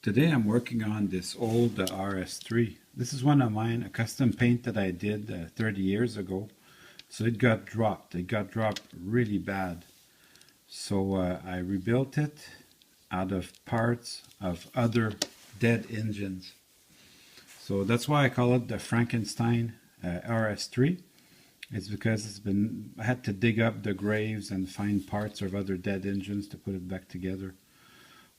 Today I'm working on this old RS-3. This is one of mine, a custom paint that I did 30 years ago. So it got dropped. It got dropped really bad. So I rebuilt it out of parts of other dead engines. So that's why I call it the Frankenstein RS-3. It's because I had to dig up the graves and find parts of other dead engines to put it back together.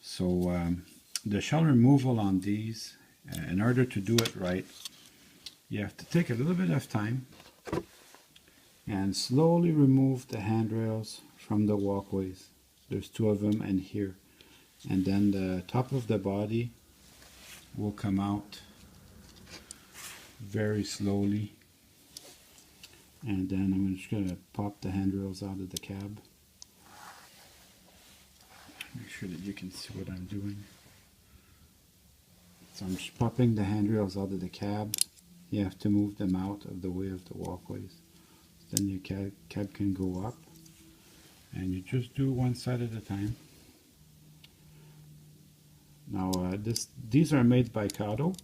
So the shell removal on these, in order to do it right, you have to take a little bit of time and slowly remove the handrails from the walkways. There's two of them and here. And then the top of the body will come out very slowly. And then I'm just going to pop the handrails out of the cab. Make sure that you can see what I'm doing. So I'm just popping the handrails out of the cab. You have to move them out of the way of the walkways. Then your cab can go up. And you just do one side at a time. Now these are made by Kato.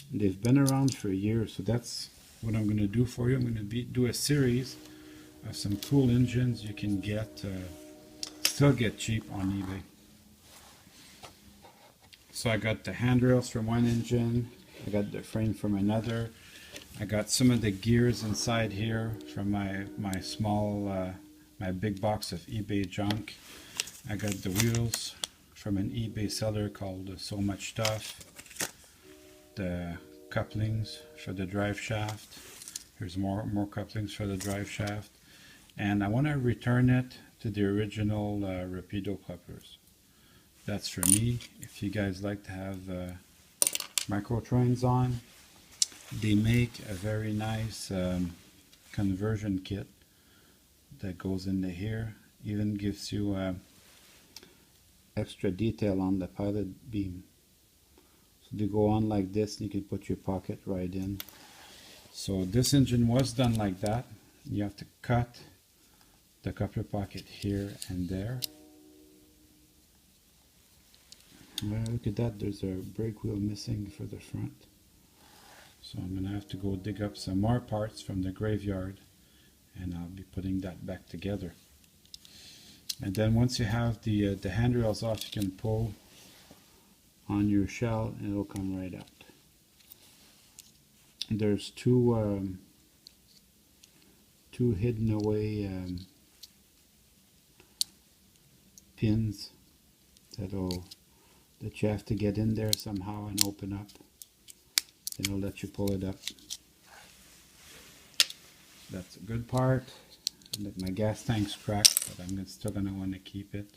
They've been around for years, so that's what I'm going to do for you. I'm going to do a series of some cool engines you can get, still get cheap on eBay. So I got the handrails from one engine, I got the frame from another, I got some of the gears inside here from my small, my big box of eBay junk. I got the wheels from an eBay seller called So Much Stuff. The couplings for the drive shaft. Here's more couplings for the drive shaft. And I want to return it to the original Rapido couplers. That's for me. If you guys like to have microtrains on, they make a very nice conversion kit that goes into here. Even gives you extra detail on the pilot beam. So they go on like this, and you can put your pocket right in. So this engine was done like that. You have to cut the coupler pocket here and there. Look at that, there's a brake wheel missing for the front. So I'm going to have to go dig up some more parts from the graveyard, and I'll be putting that back together. And then once you have the handrails off, you can pull on your shell and it'll come right out. There's two hidden away pins that you have to get in there somehow and open up. Then it'll let you pull it up. That's a good part. My gas tank's cracked, but I'm still gonna want to keep it.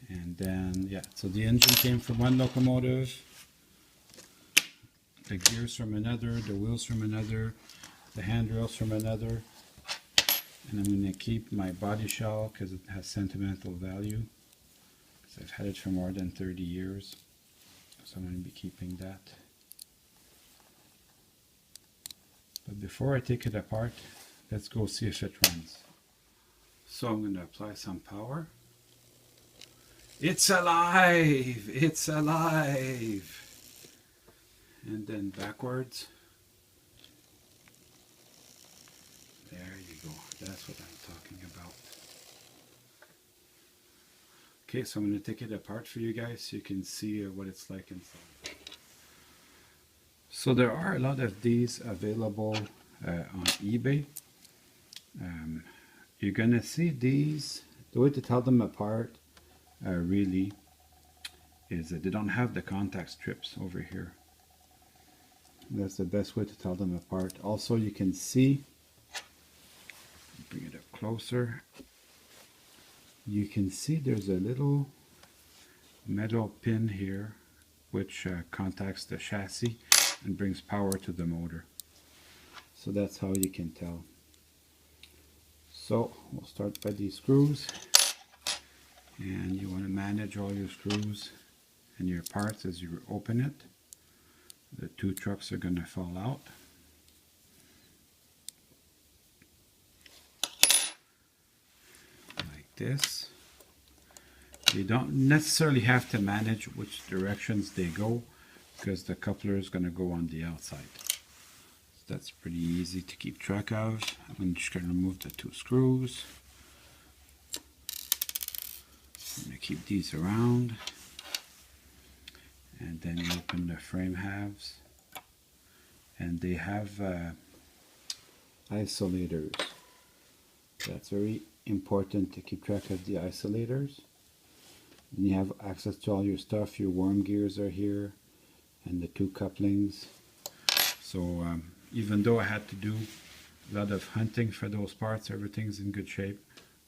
And then, yeah, so the engine came from one locomotive, the gears from another, the wheels from another, the handrails from another. And I'm going to keep my body shell because it has sentimental value. Because I've had it for more than 30 years. So I'm going to be keeping that. But before I take it apart, let's go see if it runs. So I'm going to apply some power. It's alive! It's alive! And then backwards. There you go. That's what I'm talking about. Okay, so I'm going to take it apart for you guys so you can see what it's like inside. So there are a lot of these available on eBay. You're going to see these. The way to tell them apart really is that they don't have the contact strips over here. That's the best way to tell them apart. Also, you can see, bring it up closer, you can see there's a little metal pin here which contacts the chassis and brings power to the motor. So that's how you can tell. So we'll start by these screws, and you want to manage all your screws and your parts as you open it. The two trucks are going to fall out. Like this. You don't necessarily have to manage which directions they go, because the coupler is going to go on the outside. So that's pretty easy to keep track of. I'm just going to remove the 2 screws. I'm going to keep these around. And then you open the frame halves. And they have isolators. That's very important to keep track of the isolators. And you have access to all your stuff. Your worm gears are here, and the 2 couplings. So even though I had to do a lot of hunting for those parts, everything's in good shape,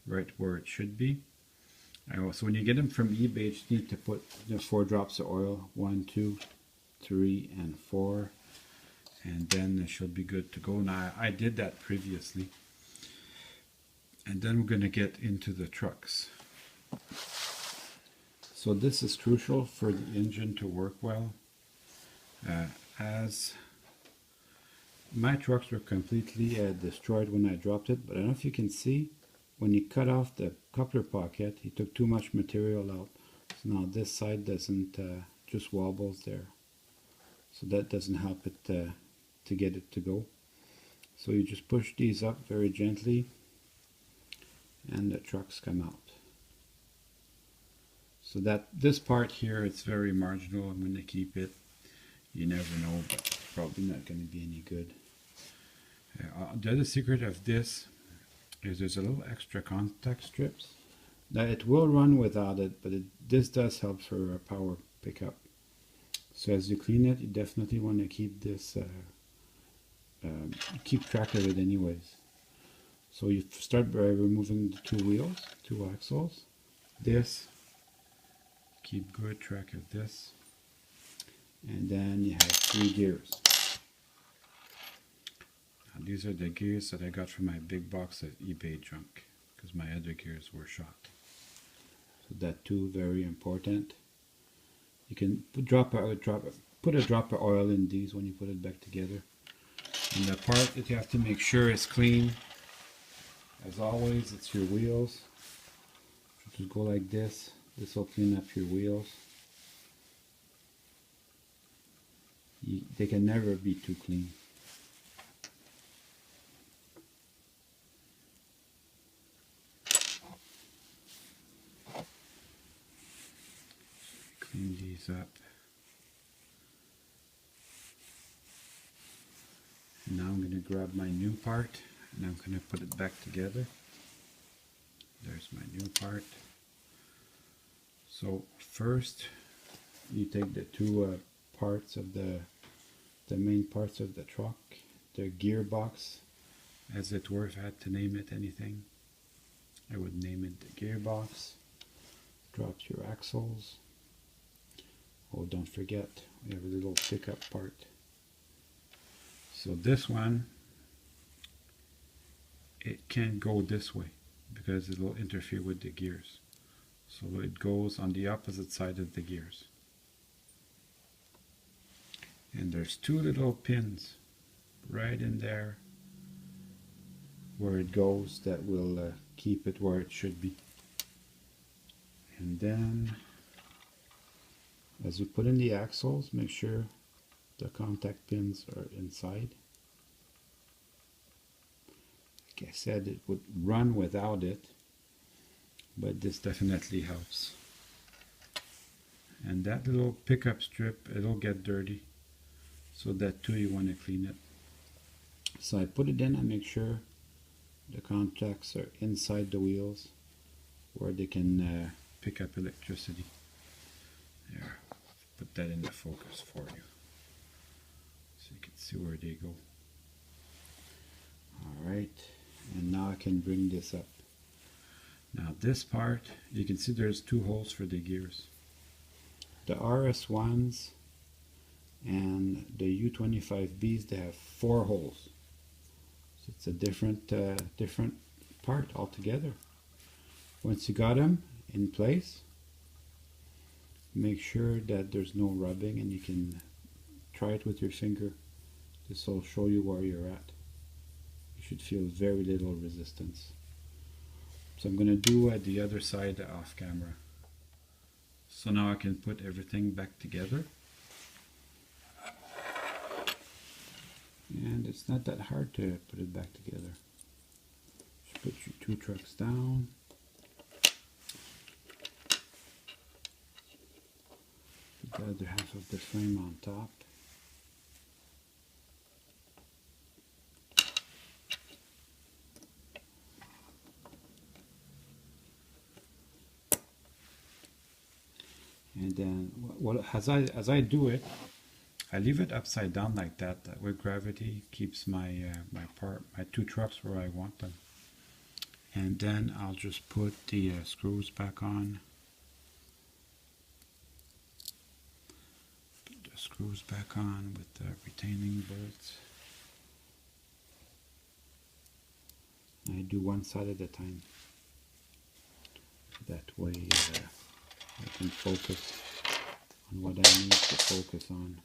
right where it should be. So when you get them from eBay, you just need to put 4 drops of oil, 1, 2, 3, and 4, and then it should be good to go. Now I did that previously, and then we're going to get into the trucks. So this is crucial for the engine to work well. As my trucks were completely destroyed when I dropped it, but I don't know if you can see, when you cut off the coupler pocket, he took too much material out. So now this side doesn't, just wobbles there. So that doesn't help it to get it to go. So you just push these up very gently, and the trucks come out. So that this part here, it's very marginal. I'm going to keep it. You never know, but probably not going to be any good. The other secret of this is there's a little extra contact strips. Now it will run without it, but this does help for a power pickup. So as you clean it, you definitely want to keep this, keep track of it anyways. So you start by removing the 2 wheels, 2 axles. This, keep good track of this. And then you have 3 gears. Now these are the gears that I got from my big box of eBay junk, because my other gears were shot. So that too, very important. You can put a drop of oil in these when you put it back together. And the part that you have to make sure is clean, as always, it's your wheels. Just go like this. This will clean up your wheels. They can never be too clean. Clean these up. And now I'm going to grab my new part and I'm going to put it back together. There's my new part. So first you take the 2 parts of the main parts of the truck, the gearbox, as it were. If I had to name it anything, I would name it the gearbox. Drops your axles. Oh, don't forget, we have a little pickup part. So this one, it can't go this way because it will interfere with the gears. So it goes on the opposite side of the gears. And there's 2 little pins right in there where it goes that will keep it where it should be. And then as you put in the axles, make sure the contact pins are inside. Like I said, it would run without it, but this definitely helps. And that little pickup strip, it'll get dirty, so that too you want to clean it. So I put it in, I make sure the contacts are inside the wheels where they can pick up electricity. There, put that in the focus for you so you can see where they go. Alright, and now I can bring this up. Now this part, you can see there's 2 holes for the gears. The RS1s and the U25Bs, they have 4 holes. So it's a different part altogether. Once you got them in place, make sure that there's no rubbing, and you can try it with your finger. This will show you where you're at. You should feel very little resistance. So I'm going to do the other side off camera. So now I can put everything back together. And it's not that hard to put it back together. Just put your two trucks down. Put the other half of the frame on top. And then, as I do it, I leave it upside down like that. That way gravity keeps my my two trucks where I want them. And then I'll just put the screws back on. Put the screws back on with the retaining bolts. I do one side at a time. That way I can focus on what I need to focus on.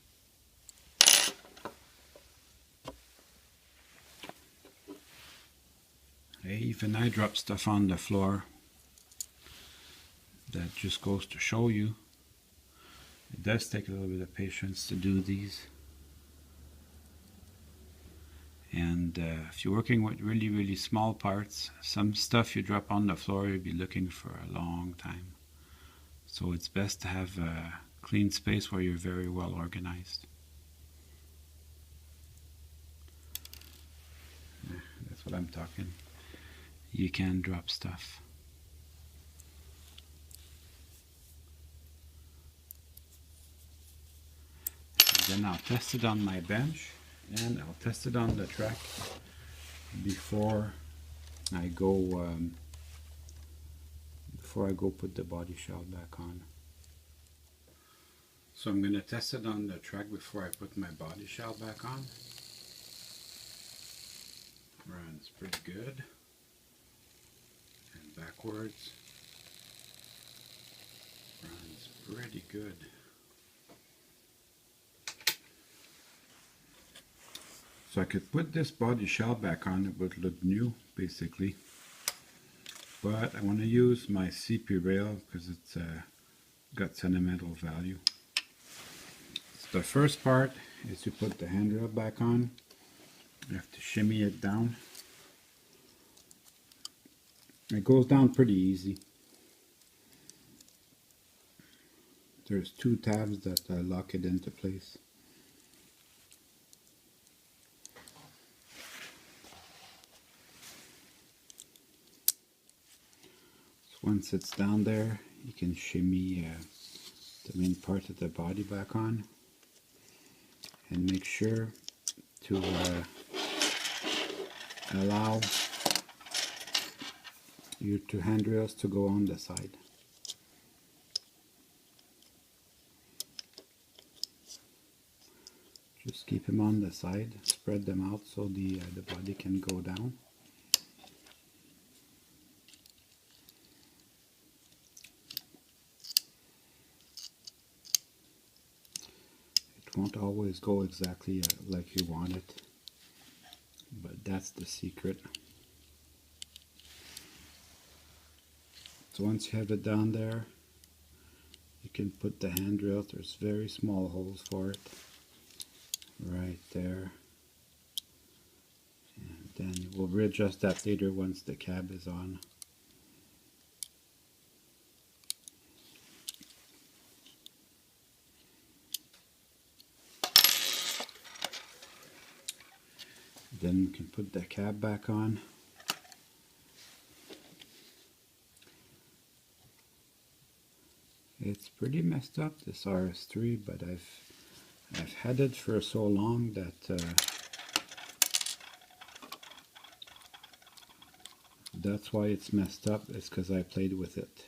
Hey, even I drop stuff on the floor. That just goes to show you. It does take a little bit of patience to do these. And if you're working with really small parts, some stuff you drop on the floor, you'll be looking for a long time. So it's best to have a clean space where you're very well organized. That's what I'm talking. You can drop stuff. And then I'll test it on my bench, and I'll test it on the track before I go put the body shell back on. So I'm going to test it on the track before I put my body shell back on. Runs pretty good. And backwards. Runs pretty good. So I could put this body shell back on, it would look new basically. But I want to use my CP rail because it's got sentimental value. So the first part is to put the handrail back on. You have to shimmy it down. It goes down pretty easy. There's two tabs that lock it into place. Once it's down there, you can shimmy the main part of the body back on, and make sure to allow your two handrails to go on the side. Just keep them on the side, spread them out so the body can go down. It won't always go exactly like you want it, but that's the secret. So once you have it down there, you can put the handrails. There's very small holes for it, right there. And then we'll readjust that later once the cab is on. Then you can put the cab back on. It's pretty messed up, this RS-3, but I've had it for so long that that's why it's messed up. It's because I played with it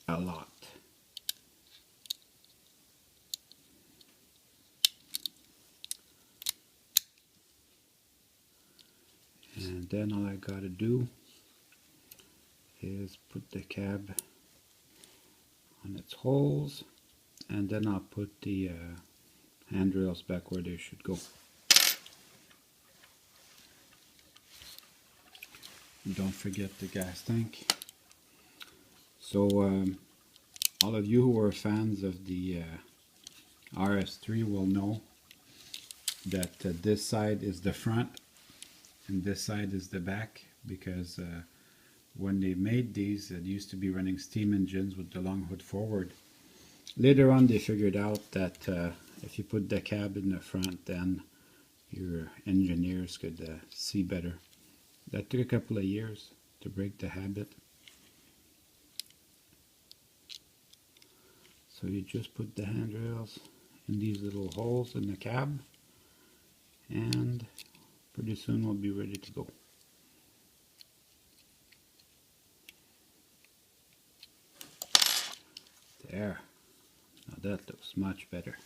a lot. And then all I gotta do is put the cab on its holes, and then I'll put the handrails back where they should go. And don't forget the gas tank. So All of you who are fans of the RS-3 will know that this side is the front and this side is the back, because when they made these, it used to be running steam engines with the long hood forward. Later on they figured out that if you put the cab in the front, then your engineers could see better. That took a couple of years to break the habit. So you just put the handrails in these little holes in the cab, and pretty soon we'll be ready to go. There. Now that looks much better.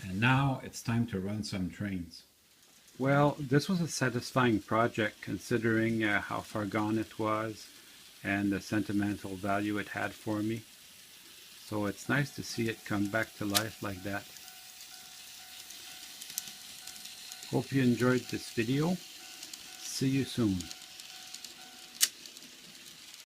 And now it's time to run some trains. Well, this was a satisfying project considering how far gone it was and the sentimental value it had for me. So it's nice to see it come back to life like that. Hope you enjoyed this video. See you soon.